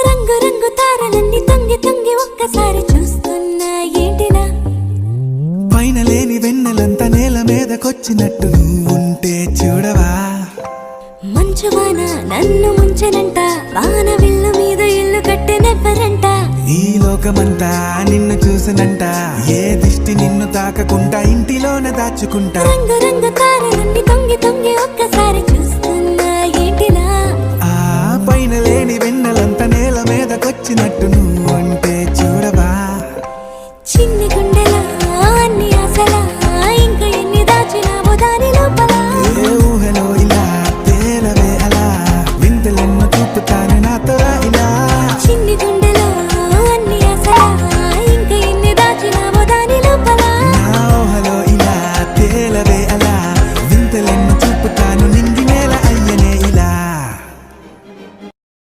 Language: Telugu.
రంగు రంగు తారలన్నీ తొంగి తొంగి ఒక్కసారి చూస్తున్నా ఏంటిలా పైన లేని వెన్నెలంతా నేల మీదకొచ్చినట్టు నువ్వుంటే చూడవా మంచువాన నన్ను ముంచెనంట వాన విల్లు మీద ఇల్లు కట్టెనెవ్వరంట ఈ లోకమంతా నిన్ను చూసినంట ఏ దిష్టి నిన్ను తాకకుండా ఇంటిలోన దాచుకుంటా రంగు రంగు తారలన్నీ తొంగి తొంగి ఒక్కసారి చూస్తున్నా ఏంటిలా ఆ పైన లేని వెన్నెలంతా నేల మీదకొచ్చినట్టు నువ్వుంటే చూడ